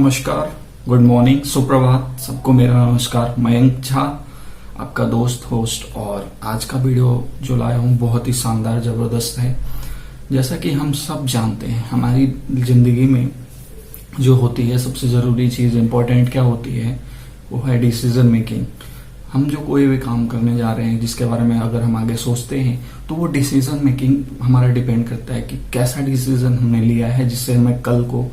नमस्कार, good morning, सुप्रभात सबको। मेरा नमस्कार। मयंक झा, आपका दोस्त होस्ट। और आज का वीडियो जो लाया हूँ बहुत ही शानदार, जबरदस्त है। जैसा कि हम सब जानते हैं, हमारी जिंदगी में जो होती है सबसे जरूरी चीज, इंपॉर्टेंट क्या होती है, वो है डिसीजन मेकिंग। हम जो कोई भी काम करने जा रहे हैं, जिसके बारे में अगर हम आगे सोचते हैं, तो वो डिसीजन मेकिंग हमारा डिपेंड करता है कि कैसा डिसीजन हमने लिया है, जिससे हमें कल को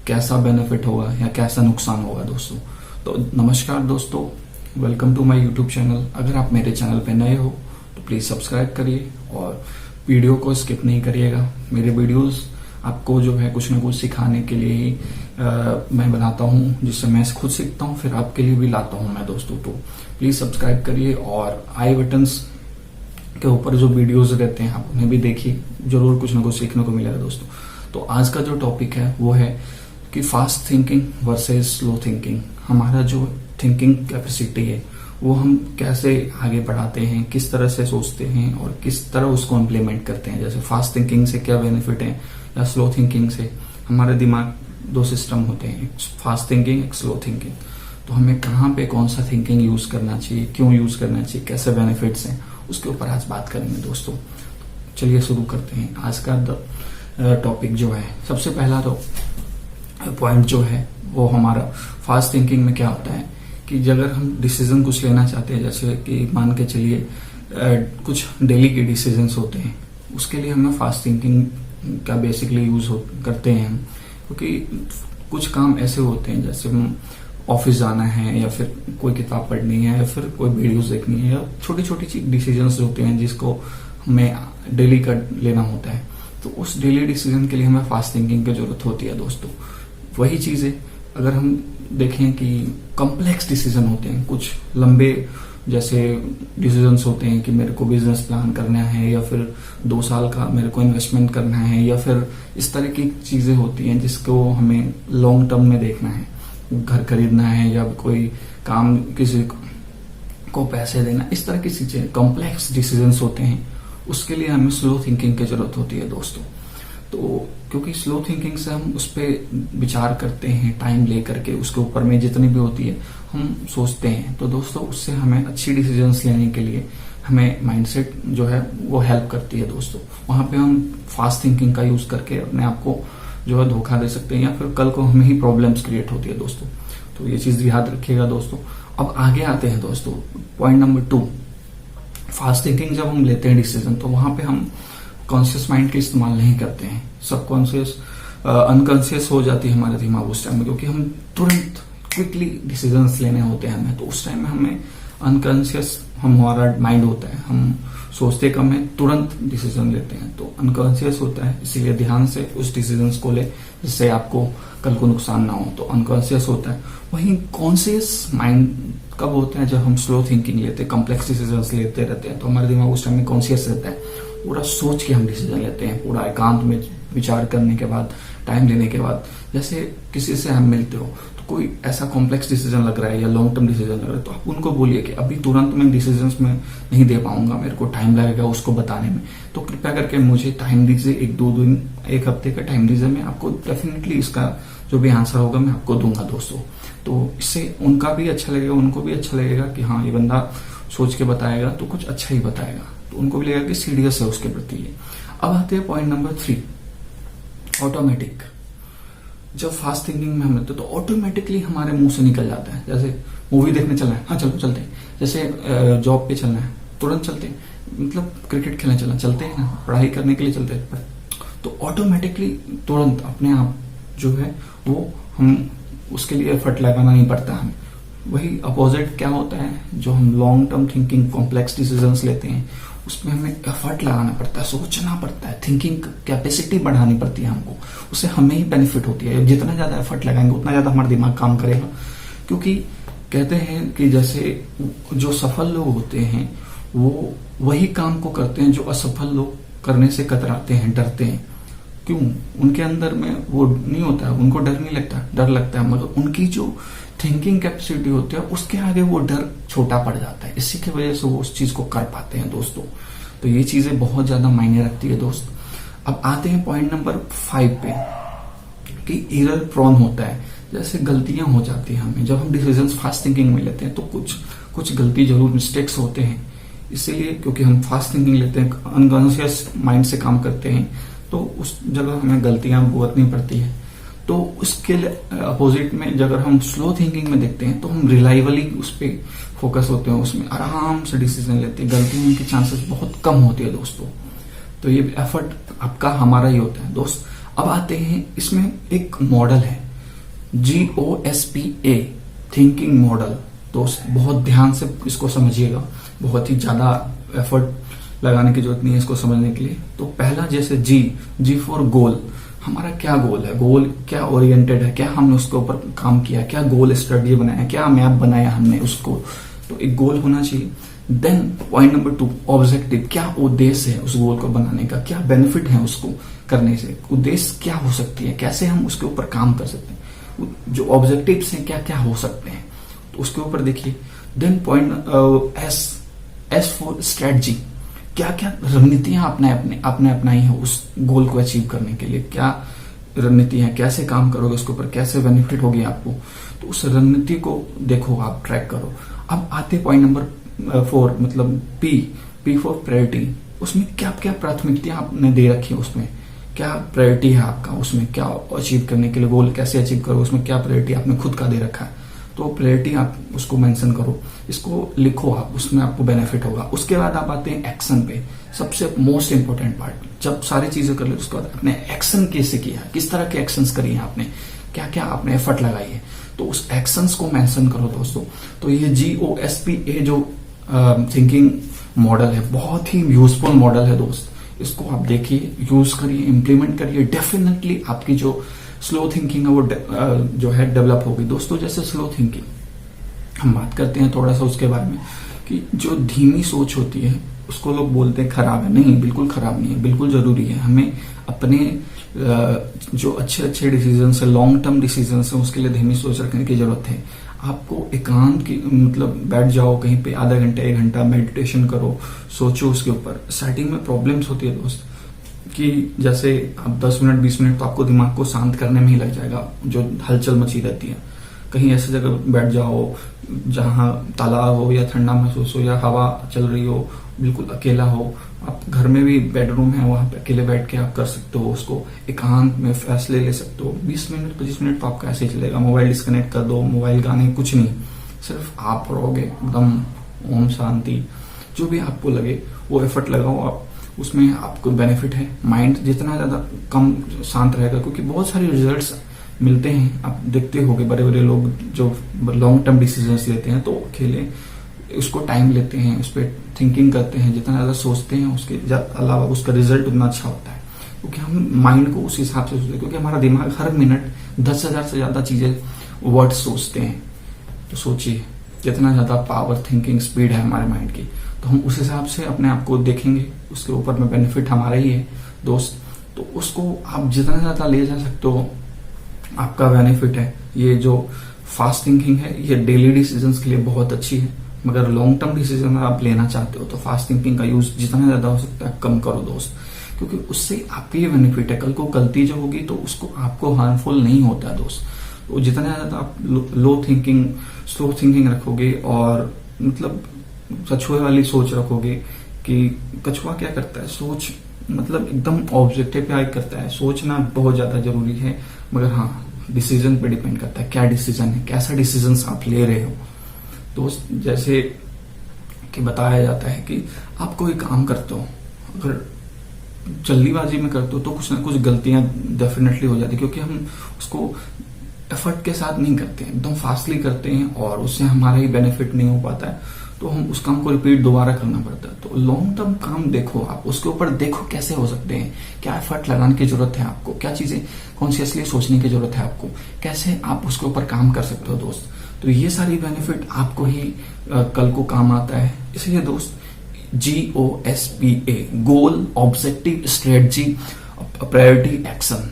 कैसा बेनिफिट होगा या कैसा नुकसान होगा दोस्तों। तो नमस्कार दोस्तों, welcome to my YouTube channel. अगर आप मेरे चैनल पे नए हो तो प्लीज सब्सक्राइब करिए और वीडियो को स्किप नहीं करिएगा। मेरे वीडियोस आपको जो है कुछ ना कुछ सिखाने के लिए ही मैं बनाता हूँ, जिससे मैं खुद सीखता हूँ, फिर आपके लिए भी लाता हूँ मैं दोस्तों। तो प्लीज सब्सक्राइब करिए और आई बटन्स के ऊपर जो वीडियोस रहते हैं आप उन्हें भी देखिए, जरूर कुछ ना कुछ सीखने को मिलेगा दोस्तों। तो आज का जो टॉपिक है वो है कि fast thinking versus slow thinking. हमारा जो थिंकिंग कैपेसिटी है वो हम कैसे आगे बढ़ाते हैं, किस तरह से सोचते हैं और किस तरह उसको इम्प्लीमेंट करते हैं। जैसे फास्ट थिंकिंग से क्या बेनिफिट है या स्लो थिंकिंग से। हमारे दिमाग दो सिस्टम होते हैं, एक फास्ट थिंकिंग, एक स्लो थिंकिंग। तो हमें कहाँ पे कौन सा थिंकिंग यूज करना चाहिए, क्यों यूज करना चाहिए, कैसे बेनिफिट्स हैं, उसके ऊपर आज बात करेंगे दोस्तों। चलिए शुरू करते हैं आज का टॉपिक जो है। सबसे पहला तो पॉइंट जो है वो हमारा फास्ट थिंकिंग में क्या होता है कि अगर हम डिसीजन कुछ लेना चाहते हैं, जैसे कि मान के चलिए कुछ डेली के डिसीजंस होते हैं, उसके लिए हमें फास्ट थिंकिंग का बेसिकली यूज करते हैं हम। क्योंकि कुछ काम ऐसे होते हैं, जैसे हम ऑफिस जाना है या फिर कोई किताब पढ़नी है या फिर कोई वीडियोस देखनी है, या छोटी छोटी डिसीजंस होते हैं जिसको हमें डेली का लेना होता है। तो उस डेली डिसीजन के लिए हमें फास्ट थिंकिंग की जरूरत होती है दोस्तों। वही चीज है, अगर हम देखें कि कॉम्प्लेक्स डिसीजन होते हैं, कुछ लंबे जैसे डिसीजंस होते हैं कि मेरे को बिजनेस प्लान करना है या फिर 2 साल का मेरे को इन्वेस्टमेंट करना है, या फिर इस तरह की चीजें होती हैं जिसको हमें लॉन्ग टर्म में देखना है। घर खरीदना है या कोई काम, किसी को पैसे देना, इस तरह की चीजें कॉम्प्लेक्स डिसीजंस होते हैं। उसके लिए हमें स्लो थिंकिंग की जरूरत होती है दोस्तों। तो क्योंकि स्लो थिंकिंग से हम उस पर विचार करते हैं, टाइम ले करके उसके ऊपर में जितनी भी होती है हम सोचते हैं। तो दोस्तों उससे हमें अच्छी डिसीजंस लेने के लिए हमें माइंडसेट जो है वो हेल्प करती है दोस्तों। वहां पे हम फास्ट थिंकिंग का यूज करके अपने आप को जो है धोखा दे सकते हैं, या फिर कल को हमें ही प्रॉब्लम्स क्रिएट होती है दोस्तों। तो ये चीज याद रखिएगा दोस्तों। अब आगे आते हैं दोस्तों, पॉइंट नंबर 2। फास्ट थिंकिंग जब हम लेते हैं डिसीजन, तो वहां पे हम कॉन्शियस माइंड का इस्तेमाल नहीं करते हैं। सबकॉन्शियस अनकॉन्शियस हो जाती है हमारे दिमाग उस टाइम में, क्योंकि हम तुरंत क्विकली डिसीजंस लेने होते हैं हमें। तो उस टाइम में हमें अनकॉन्शियस हमारा माइंड होता है, हम सोचते कम है, तुरंत डिसीजन लेते हैं। तो अनकॉन्शियस होता है, इसीलिए ध्यान से उस डिसीजंस को ले जिससे आपको कल को नुकसान ना हो। तो अनकॉन्शियस होता है। वहीं कॉन्शियस माइंड कब होता है, जब हम स्लो थिंकिंग लेते हैं, कॉम्प्लेक्स डिसीजंस लेते रहते हैं। तो हमारे दिमाग उस टाइम में कॉन्शियस रहता है, पूरा सोच के हम डिसीजन लेते हैं, पूरा एकांत में विचार करने के बाद, टाइम लेने के बाद। जैसे किसी से हम मिलते हो तो कोई ऐसा कॉम्प्लेक्स डिसीजन लग रहा है या लॉन्ग टर्म डिसीजन लग रहा है, तो आप उनको बोलिए कि अभी तुरंत मैं डिसीजंस में नहीं दे पाऊंगा, मेरे को टाइम लगेगा उसको बताने में, तो कृपया करके मुझे टाइम दीजिए, 1-2 दिन, 1 हफ्ते का टाइम दीजिए। मैं आपको डेफिनेटली इसका जो भी आंसर होगा मैं आपको दूंगा दोस्तों। तो इससे उनका भी अच्छा लगेगा, उनको भी अच्छा लगेगा कि हाँ ये बंदा सोच के बताएगा तो कुछ अच्छा ही बताएगा। तो उनको भी लगेगा कि सीरियस है उसके प्रति ये। अब आते हैं पॉइंट नंबर 3, ऑटोमेटिक। जब फास्ट थिंकिंग में हम रहते तो ऑटोमेटिकली हमारे मुंह से निकल जाता है, जैसे मूवी देखने चलना है, हाँ चलो चलते हैं। जैसे जॉब पे चलना है, तुरंत चलते हैं। मतलब क्रिकेट खेलने चलना, चलते हैं ना, पढ़ाई करने के लिए चलते हैं। तो ऑटोमेटिकली तुरंत अपने आप जो है वो हम उसके लिए एफर्ट लगाना नहीं पड़ता हमें। वही अपोजिट क्या होता है, जो हम long term thinking complex decisions लेते हैं, उसमें हमें एफर्ट लगाना पड़ता है, सोचना पड़ता है, थिंकिंग कैपेसिटी बढ़ानी पड़ती है हमको। उससे हमें ही बेनिफिट होती है। जितना ज्यादा एफर्ट लगाएंगे उतना ज्यादा हमारा दिमाग काम करेगा। क्योंकि कहते हैं कि जैसे जो सफल लोग होते हैं वो वही काम को करते हैं जो असफल लोग करने से कतराते हैं, डरते हैं। क्यों? उनके अंदर में वो नहीं होता है, उनको डर नहीं लगता, डर लगता है, मगर उनकी जो थिंकिंग कैपेसिटी होती है उसके आगे वो डर छोटा पड़ जाता है। इसी की वजह से वो उस चीज को कर पाते हैं दोस्तों। तो ये चीजें बहुत ज्यादा मायने रखती है दोस्त। अब आते हैं पॉइंट नंबर 5 पे कि एरर प्रोन होता है। जैसे गलतियां हो जाती हैं हमें जब हम डिसीजंस फास्ट थिंकिंग में लेते हैं, तो कुछ गलती जरूर मिस्टेक्स होते हैं। इसीलिए क्योंकि हम फास्ट थिंकिंग लेते हैं, अनकॉन्शियस माइंड से काम करते हैं, तो उस जगह हमें गलतियां भुगतनी पड़ती है। तो उसके अपोजिट में अगर हम स्लो थिंकिंग में देखते हैं, तो हम रिलायबली उस पर फोकस होते हैं, उसमें आराम से डिसीजन लेते हैं, गलती होने की चांसेस बहुत कम होती है दोस्तों। तो ये एफर्ट आपका हमारा ही होता है दोस्त। अब आते हैं, इसमें एक मॉडल है GOSPA थिंकिंग मॉडल। दोस्त बहुत ध्यान से इसको समझिएगा, बहुत ही ज्यादा एफर्ट लगाने की जरूरत नहीं है इसको समझने के लिए। तो पहला जैसे जी फॉर गोल, हमारा क्या गोल है, गोल क्या ओरिएंटेड है, क्या हमने उसके ऊपर काम किया, क्या गोल स्ट्रेटजी बनाया, क्या मैप बनाया हमने उसको, तो एक गोल होना चाहिए। देन पॉइंट नंबर 2 ऑब्जेक्टिव, क्या उद्देश्य है उस गोल को बनाने का, क्या बेनिफिट है उसको करने से, उद्देश्य क्या हो सकती है, कैसे हम उसके ऊपर काम कर सकते हैं, जो ऑब्जेक्टिव्स हैं क्या क्या हो सकते हैं, तो उसके ऊपर देखिए। Then point S for strategy, क्या क्या रणनीतियां आपने अपनाई है उस गोल को अचीव करने के लिए, क्या रणनीतियां, कैसे काम करोगे उसके ऊपर, कैसे बेनिफिट होगी आपको, तो उस रणनीति को देखो, आप ट्रैक करो। अब आते पॉइंट नंबर 4 मतलब पी फॉर प्रायोरिटी, उसमें क्या क्या प्राथमिकताएं आपने दे रखी है, उसमें क्या प्रायोरिटी है आपका, उसमें क्या अचीव करने के लिए, गोल कैसे अचीव करो, उसमें क्या प्रायोरिटी आपने खुद का दे रखा है, तो प्रायोरिटी आप उसको मेंशन करो, इसको लिखो आप, उसमें आपको बेनिफिट होगा। उसके बाद आप आते हैं एक्शन पे, सबसे मोस्ट इंपोर्टेंट पार्ट। जब सारी चीजें कर ले उसके बाद आपने एक्शन कैसे किया, किस तरह के एक्शंस करिए आपने, क्या क्या आपने एफर्ट लगाई है, तो उस एक्शंस को मेंशन करो दोस्तों। तो ये GOSPA जो थिंकिंग मॉडल है, बहुत ही यूजफुल मॉडल है दोस्त। इसको आप देखिए, यूज करिए, इंप्लीमेंट करिए, डेफिनेटली आपकी जो स्लो थिंकिंग है वो जो है डेवलप होगी दोस्तों। जैसे स्लो थिंकिंग हम बात करते हैं थोड़ा सा उसके बारे में, कि जो धीमी सोच होती है उसको लोग बोलते हैं खराब है, नहीं बिल्कुल खराब नहीं है, बिल्कुल जरूरी है। हमें अपने जो अच्छे डिसीजन है, लॉन्ग टर्म डिसीजन है, उसके लिए धीमी सोच रखने की जरूरत है। आपको एकांत की मतलब बैठ जाओ कहीं पे, आधा घंटा 1 घंटा मेडिटेशन करो, सोचो उसके ऊपर। स्टार्टिंग में प्रॉब्लम्स होती है दोस्त, कि जैसे आप 10 मिनट 20 मिनट तो आपको दिमाग को शांत करने में ही लग जाएगा, जो हलचल मची रहती है। कहीं ऐसी जगह बैठ जाओ जहां तालाब हो या ठंडा महसूस हो या हवा चल रही हो, बिल्कुल अकेला हो, आप घर में भी बेडरूम है वहां पे अकेले बैठ के आप कर सकते हो, उसको एकांत में फैसले ले सकते हो। 20 मिनट 25 मिनट तो आपका ऐसे ही चलेगा। मोबाइल डिस्कनेक्ट कर दो, मोबाइल गाने कुछ नहीं, सिर्फ आप रहोगे एकदम ओम शांति। जो भी आपको लगे वो एफर्ट लगाओ आप, उसमें आपको बेनिफिट है। माइंड जितना ज्यादा कम शांत रहेगा, क्योंकि बहुत सारे रिजल्ट्स मिलते हैं, आप देखते होगे बड़े बड़े लोग जो लॉन्ग टर्म डिसीजंस लेते हैं, तो अकेले उसको टाइम लेते हैं, उस पर थिंकिंग करते हैं, जितना ज्यादा सोचते हैं उसके अलावा उसका रिजल्ट उतना अच्छा होता है, क्योंकि हम माइंड को उस हिसाब से सोचते हैं। क्योंकि हमारा दिमाग हर मिनट 10,000 से ज्यादा चीजें वर्ड सोचते हैं, तो सोचिए जितना ज्यादा पावर थिंकिंग स्पीड है हमारे माइंड की, तो हम उस हिसाब से अपने आप को देखेंगे, उसके ऊपर में बेनिफिट हमारा ही है दोस्त। तो उसको आप जितना ज्यादा ले जा सकते हो आपका बेनिफिट है। ये जो फास्ट थिंकिंग है ये डेली डिसीजंस के लिए बहुत अच्छी है, मगर लॉन्ग टर्म डिसीजन आप लेना चाहते हो तो फास्ट थिंकिंग का यूज जितना ज्यादा हो सकता है कम करो दोस्त, क्योंकि उससे आपके लिए बेनिफिट है। कल को गलती जो होगी तो उसको आपको हार्मफुल नहीं होता है दोस्त। तो जितना ज्यादा आप लो थिंकिंग स्लो थिंकिंग रखोगे और मतलब कछुए वाली सोच रखोगे, कि कछुआ क्या करता है, सोच मतलब एकदम ऑब्जेक्टिव पे करता है। सोचना बहुत ज्यादा जरूरी है, मगर हाँ डिसीजन पे डिपेंड करता है, क्या डिसीजन है, कैसा डिसीजन आप ले रहे हो दोस्त। जैसे कि बताया जाता है कि आप कोई काम करते हो, अगर जल्दीबाजी में करते हो तो कुछ ना कुछ गलतियां डेफिनेटली हो जाती है, क्योंकि हम उसको एफर्ट के साथ नहीं करते हैं, एकदम फास्टली करते हैं और उससे हमारा ही बेनिफिट नहीं हो पाता है, तो हम उस काम को रिपीट दोबारा करना पड़ता है। तो लॉन्ग टर्म काम देखो, आप उसके ऊपर देखो कैसे हो सकते हैं, क्या एफर्ट लगाने की जरूरत है आपको, क्या चीजें कॉन्शियसली सोचने की जरूरत है आपको, कैसे आप उसके ऊपर काम कर सकते हो दोस्त। तो ये सारी बेनिफिट आपको ही कल को काम आता है। इसलिए दोस्त GOSPA goal objective strategy priority action,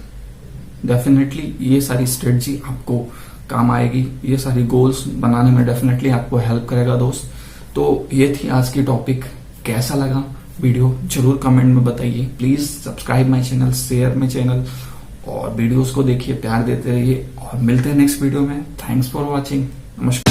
definitely ये सारी स्ट्रेटजी आपको काम आएगी, ये सारी गोल्स बनाने में डेफिनेटली आपको हेल्प करेगा दोस्त। तो ये थी आज की टॉपिक, कैसा लगा वीडियो जरूर कमेंट में बताइए। Please subscribe my channel, share my channel और वीडियोस को देखिए, प्यार देते रहिए और मिलते हैं नेक्स्ट वीडियो में। Thanks for watching. नमस्कार।